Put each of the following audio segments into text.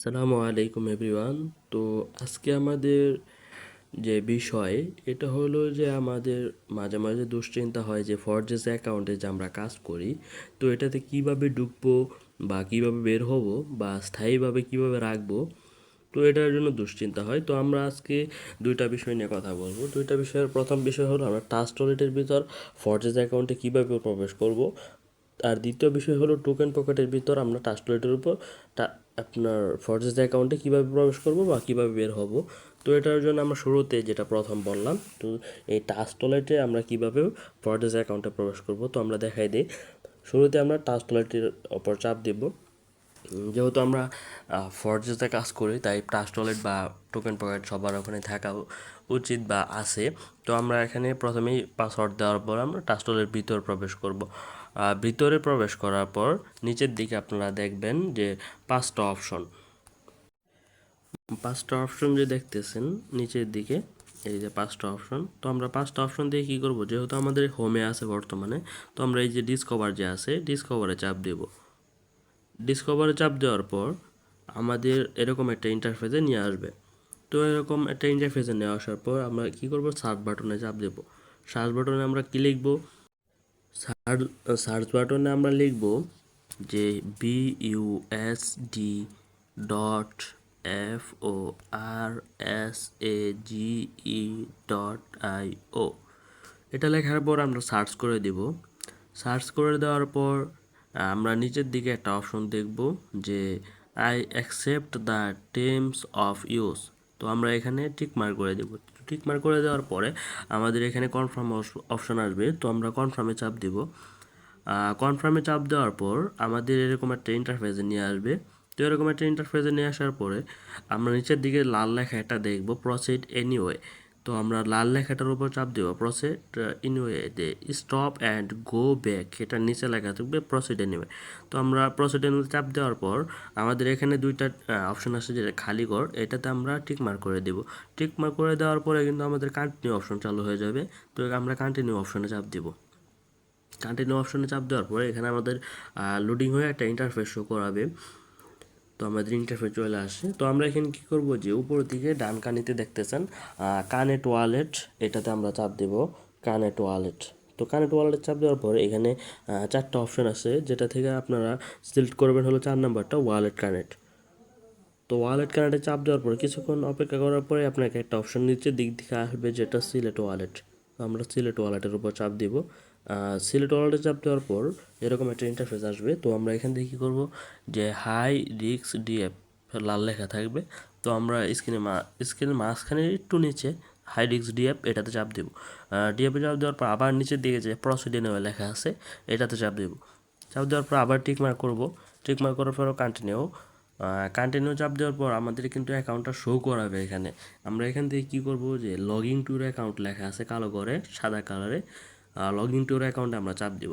আসসালামু আলাইকুম এভরিওয়ান। তো আজকে আমাদের যে বিষয় এটা হলো যে আমাদের মাঝে মাঝে দুশ্চিন্তা হয় যে ফরজেস অ্যাকাউন্টে যে আমরা কাজ করি, তো এটাতে কিভাবে ঢুকবো বা কিভাবে বের হব বা স্থায়ীভাবে কিভাবে রাখবো, তো এটার জন্য দুশ্চিন্তা হয়। তো আমরা আজকে দুইটা বিষয় নিয়ে কথা বলবো। দুইটা বিষয়ের প্রথম বিষয় হলো আমরা ট্রাস্ট ওয়ালেটের ভিতর ফরজেস অ্যাকাউন্টে কিভাবে প্রবেশ করব, আর দ্বিতীয় বিষয় হলো টোকেন পকেটের ভিতর আমরা ট্রাস্ট ওয়ালেটের উপর আপনার ফরজেস অ্যাকাউন্টে কীভাবে প্রবেশ করব বা কীভাবে বের হব। তো এটার জন্য আমরা শুরুতে যেটা প্রথম বললাম, তো এই ট্রাস্ট ওয়ালেটে আমরা কীভাবে ফরজেস অ্যাকাউন্টে প্রবেশ করব, তো আমরা দেখাই দিই। শুরুতে আমরা ট্রাস্ট ওয়ালেটের ওপর চাপ দেব। যেহেতু আমরা ফরজেসে কাজ করি, তাই ট্রাস্ট ওয়ালেট বা টোকেন পকেট সবার ওখানে থাকা উচিত বা আছে। তো আমরা এখানে প্রথমেই পাসওয়ার্ড দেওয়ার পর আমরা ট্রাস্ট ওয়ালেটের ভিতর প্রবেশ করব। ভিতরে প্রবেশ করার পর নিচের দিকে আপনারা দেখবেন যে পাঁচটা অপশন যে দেখতেছেন নিচের দিকে, এই যে পাঁচটা অপশন। তো আমরা পাঁচটা অপশন দিয়ে কী করব, যেহেতু আমাদের হোমে আছে বর্তমানে, তো আমরা এই যে ডিসকভার যে আছে ডিসকভারে চাপ দেব। ডিসকভারে চাপ দেওয়ার পর আমাদের এরকম একটা ইন্টারফেসে নিয়ে আসবে। তো এরকম একটা ইন্টারফেসে নিয়ে আসার পর আমরা কী করব, সার্চ বাটনে চাপ দেব। সার্চ বাটনে আমরা কী লিখব, সার্চ বাটনে আমরা লিখব যে BUSD ডট FORSAGE.IO। এটা লেখার পর আমরা সার্চ করে দিব। সার্চ করে দেওয়ার পর আমরা নিচের দিকে একটা অপশন দেখব যে I accept the terms of use. তো আমরা এখানে টিক মার্ক করে দেব। টিক মার্ক করে দেওয়ার পরে আমাদের এখানে কনফার্ম অপশন আসবে, তো আমরা কনফার্মে চাপ দিব। কনফার্মে চাপ দেওয়ার পর আমাদের এরকম একটা ইন্টারফেসে নিয়ে আসবে। তো এরকম একটা ইন্টারফেসে নিয়ে আসার পরে আমরা নিচের দিকে লাল লেখা এটা দেখব, প্রসিড এনিওয়ে। তো আমরা লাল লেখাটার উপর চাপ দেবো, প্রসিড এনিওয়ে, যে স্টপ অ্যান্ড গো ব্যাক, এটা নিচে লেখা থাকবে প্রসিড এনিওয়ে। তো আমরা প্রসিড এনিওয়ে চাপ দেওয়ার পর আমাদের এখানে দুইটা অপশন আছে, যেটা খালি ঘর, এটাতে আমরা টিক মার্ক করে দেব। টিক মার্ক করে দেওয়ার পরে কিন্তু আমাদের কন্টিনিউ অপশন চালু হয়ে যাবে। তো আমরা কন্টিনিউ অপশনে চাপ দেব। কন্টিনিউ অপশনে চাপ দেওয়ার পরে এখানে আমাদের লোডিং হয়ে একটা ইন্টারফেস শো করাবে। তো আমাদের ইন্টারফেস চলে আসে। তো আমরা এখানে কী করব, যে উপর দিকে ডান কানিতে দেখতেছেন কানেক্ট ওয়ালেট, এটাতে আমরা চাপ দেব কানেক্ট ওয়ালেট। তো কানেক্ট ওয়ালেট চাপ দেওয়ার পরে এখানে চারটা অপশন আছে, যেটা থেকে আপনারা সিলেক্ট করবেন হলো 4 নাম্বারটা ওয়ালেট কানেক্ট। তো ওয়ালেট কানেক্টে চাপ দেওয়ার পরে কিছুক্ষণ অপেক্ষা করার পরে আপনাকে একটা অপশন নিচের দিক থেকে আসবে, যেটা সিলেক্ট ওয়ালেট। তো আমরা সিলেক্ট ওয়ালেটের উপর চাপ দিব। সিলেক্ট ওয়ালেটে চাপ দেওয়ার পর এরকম একটা ইন্টারফেস আসবে। তো আমরা এখান থেকে কী করবো, যে হাই রিস্ক ডিএফ লাল লেখা থাকবে। তো আমরা স্ক্রিনের মাঝখানে একটু নিচে হাই রিস্ক ডিএফ, এটাতে চাপ দেবো। ডিএফে চাপ দেওয়ার পর আবার নিচের দিকে যে প্রসিডিউর লেখা আছে, এটাতে চাপ দেবো। চাপ দেওয়ার পর আবার টিক মার্ক করবো। টিক মার্ক করার পরও কন্টিনিউ চাপ দেওয়ার পর আমাদের কিন্তু অ্যাকাউন্টটা শো করাবে এখানে। আমরা এখান থেকে কী করব, যে লগ ইন টুর অ্যাকাউন্ট লেখা আছে কালো করে সাদা কালারে, লগ ইন টুর অ্যাকাউন্টে আমরা চাপ দেব।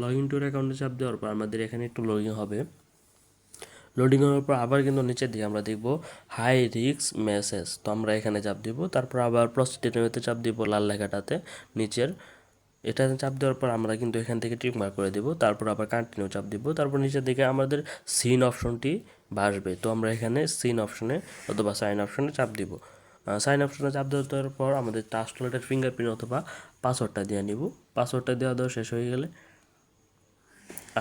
লগ ইন টুর অ্যাকাউন্টে চাপ দেওয়ার পর আমাদের এখানে একটু লগ ইন হবে। লোডিং হওয়ার পর আবার কিন্তু নিচের দিকে আমরা দেখব হাই রিস্ক মেসেজ। তো আমরা এখানে চাপ দিব। তারপর আবার প্রসিডিউরেতে চাপ দিব লাল লেখাটাতে নিচের, এটাতে চাপ দেওয়ার পর আমরা কিন্তু এখান থেকে টিক মার্ক করে দেব। তারপর আবার কন্টিনিউ চাপ দিব। তারপর নিচের দিকে আমাদের সিন অপশনটি আসবে। তো আমরা এখানে সিন অপশনে অথবা সাইন অপশনে চাপ দিব। সাইন অপশনে চাপ দেওয়ার পর আমাদের ট্রাস্ট ওয়ালেটের ফিঙ্গারপ্রিন্ট অথবা পাসওয়ার্ডটা দিয়ে নিব। পাসওয়ার্ডটা দেওয়া শেষ হয়ে গেলে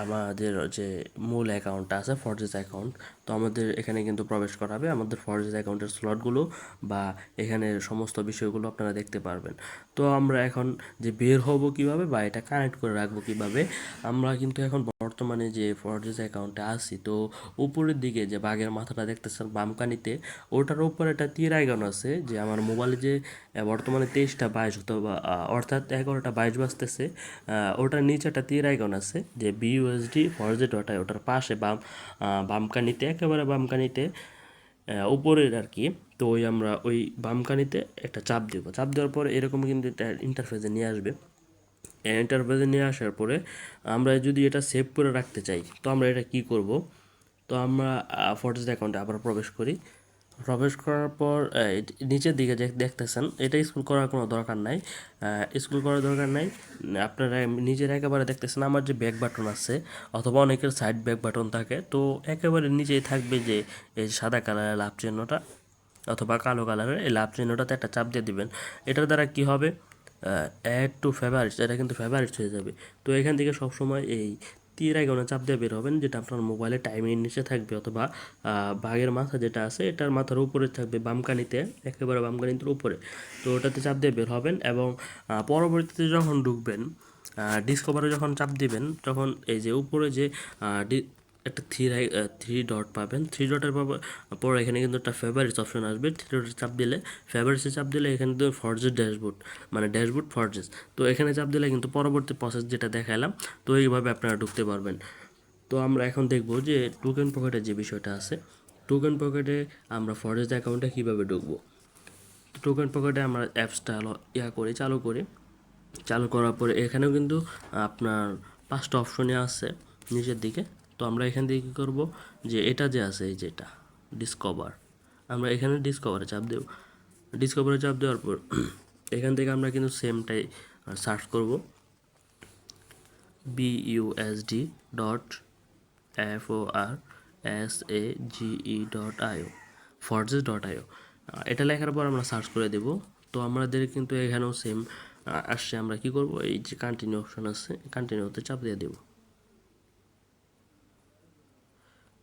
আমাদের যে মূল অ্যাকাউন্টটা আছে ফরজেস অ্যাকাউন্ট, তো আমাদের এখানে কিন্তু প্রবেশ করাবে আমাদের ফরজেস অ্যাকাউন্টের স্লটগুলো বা এখানে সমস্ত বিষয়গুলো আপনারা দেখতে পারবেন। তো আমরা এখন যে বের হব কিভাবে বা এটা কানেক্ট করে রাখবো কিভাবে, আমরা কিন্তু এখন বর্তমানে যে ফরজেস অ্যাকাউন্টে আছি, তো উপরের দিকে যে বাঘের মাথাটা দেখতেছেন বামকানিতে, ওটার উপরে একটা তীর আইকন আছে, যে আমার মোবাইলে যে বর্তমানে 23টা 22 অথবা অর্থাৎ 11টা 22 বাজতেছে, ওটার নিচে একটা তীর আইকন আছে যে BUSD ফরজেট, ওটার পাশে বামকানিতে একেবারে বামকানিতে উপরের আর কি। তো আমরা ওই বামকানিতে একটা চাপ দেব। চাপ দেওয়ার পরে এরকম কিন্তু একটা ইন্টারফেসে নিয়ে আসবে। ইন্টারফেসে নিয়ে আসার পরে আমরা যদি এটা সেভ করে রাখতে চাই, তো আমরা এটা কি করব, তো আমরা ফরজেস অ্যাকাউন্টে আবার প্রবেশ করি। প্রবেশ করার পর নিচের দিকে যে দেখতেছেন এটা স্ক্রল করার কোনো দরকার নাই, স্ক্রল করার দরকার নাই। আপনারা নিজের একেবারে দেখতেছেন আমার যে ব্যাক বাটন আছে অথবা অনেকের সাইড ব্যাক বাটন থাকে, তো একেবারে নিচেই থাকবে যে এই সাদা কালারের লাভ চিহ্নটা অথবা কালো কালারের এই লাভ চিহ্নটাতে একটা চাপ দিয়ে দিবেন। এটার দ্বারা কি হবে, অ্যাড টু ফেভারিটস, এটা কিন্তু ফেভারিটস হয়ে যাবে। তো এখান থেকে সবসময় এই তীর আইকনে চাপ দিয়ে বের হবেন, যেটা আপনার মোবাইলে টাইমের নিচে থাকবে অথবা বাঘের মাথা যেটা আছে এটার মাথার উপরে থাকবে, বামকানিতে একেবারে বামকানিতে উপরে। তো ওটাতে চাপ দিয়ে বের হবেন এবং পরবর্তীতে যখন ঢুকবেন ডিসকভারে যখন চাপ দিবেন তখন এই যে উপরে যে একটা থ্রি ডট পাবেন, থ্রি ডটের পর এখানে কিন্তু একটা ফেভারিটস অপশন আসবে। থ্রি ডটে চাপ দিলে ফেভারিটসে চাপ দিলে এখানে কিন্তু ফরজেস ড্যাশবোর্ড মানে ড্যাশবোর্ড ফরজেস, তো এখানে চাপ দিলে কিন্তু পরবর্তী প্রসেস যেটা দেখালাম তো এইভাবে আপনারা ঢুকতে পারবেন। তো আমরা এখন দেখব যে টোকেন পকেটের যে বিষয়টা আছে, টোকেন পকেটে আমরা ফরজেস অ্যাকাউন্টে কীভাবে ঢুকবো। টোকেন পকেটে আমরা অ্যাপসটা চালু করি, চালু করার পরে এখানেও কিন্তু আপনার 5টা অপশনে আছে নিচের দিকে। তো আমরা এখান থেকে কী করবো, যে এটা যে আছে এই যেটা ডিসকভার, আমরা এখানে ডিসকভারে চাপ দেব। ডিসকভারে চাপ দেওয়ার পর এখান থেকে আমরা কিন্তু সেমটাই সার্চ করব, BUSD.FORSAGE.IO, forges.io। এটা লেখার পর আমরা সার্চ করে দেব। তো আমাদের কিন্তু এখানেও সেম আসছে। আমরা কি করব, এই যে কন্টিনিউ অপশন আছে কন্টিনিউতে চাপ দিয়ে দেব,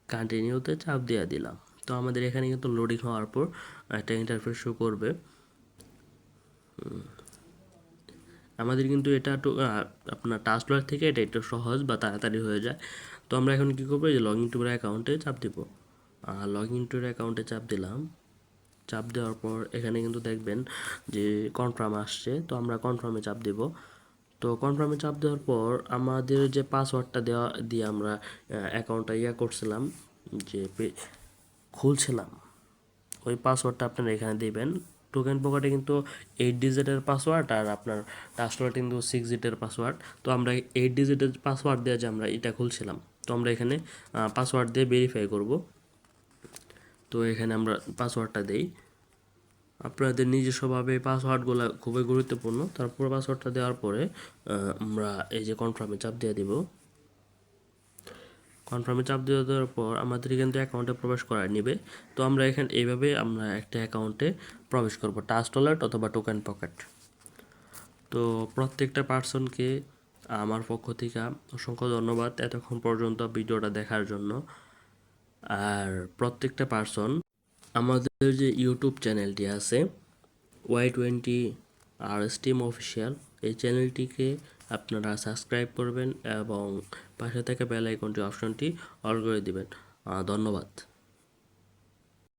কন্টিনিউতে চাপ দিয়ে দিলাম। তো আমাদের এখানে কিন্তু লোডিং হওয়ার পর একটা ইন্টারফেস শো করবে। আমাদের কিন্তু এটা আপনার টাস্কবার থেকে এটা একটু সহজ বা তাড়াতাড়ি হয়ে যায়। তো আমরা এখন কী করবো, যে লগ ইন টু অ্যাকাউন্টে চাপ দিব। লগ ইন টু অ্যাকাউন্টে চাপ দিলাম। চাপ দেওয়ার পর এখানে কিন্তু দেখবেন যে কনফার্ম আসছে, তো আমরা কনফার্মে চাপ দেব। তো কনফার্মে চাপ দেওয়ার পর আমাদের যে পাসওয়ার্ডটা দিয়ে আমরা অ্যাকাউন্টটা করছিলাম, যে খুলছিলাম, ওই পাসওয়ার্ডটা আপনারা এখানে দিবেন। টোকেন পকেটে কিন্তু 8 ডিজিটের পাসওয়ার্ড আর আপনার টাস্কওয়ার্ড কিন্তু 6 ডিজিটের পাসওয়ার্ড। তো আমরা 8 ডিজিটের পাসওয়ার্ড দিয়ে যে আমরা এটা খুলছিলাম, তো আমরা এখানে পাসওয়ার্ড দিয়ে ভেরিফাই করব। তো এখানে আমরা পাসওয়ার্ডটা দেই। আপনাদের নিজস্বভাবে পাসওয়ার্ডগুলো খুবই গুরুত্বপূর্ণ। তারপর পাসওয়ার্ডটা দেওয়ার পরে আমরা এই যে কনফার্মে চাপ দিয়ে দিব। কনফার্মে চাপ দিয়ে দেওয়ার পর আমাদের কিন্তু অ্যাকাউন্টে প্রবেশ করায় নেবে। তো আমরা এখানে এইভাবে আমরা একটা অ্যাকাউন্টে প্রবেশ করব, টাস্ক ওয়ালেট অথবা টোকেন পকেট। তো প্রত্যেকটা পার্সনকে আমার পক্ষ থেকে অসংখ্য ধন্যবাদ এতক্ষণ পর্যন্ত ভিডিওটা দেখার জন্য। আর প্রত্যেকটা পার্সন আমাদের যে ইউটিউব চ্যানেলটি আছে Y20 অফিসিয়াল, এই চ্যানেলটিকে আপনারা সাবস্ক্রাইব করবেন এবং পাশে থেকে বেল আইকনটি অপশনটি অল করে দিবেন। ধন্যবাদ।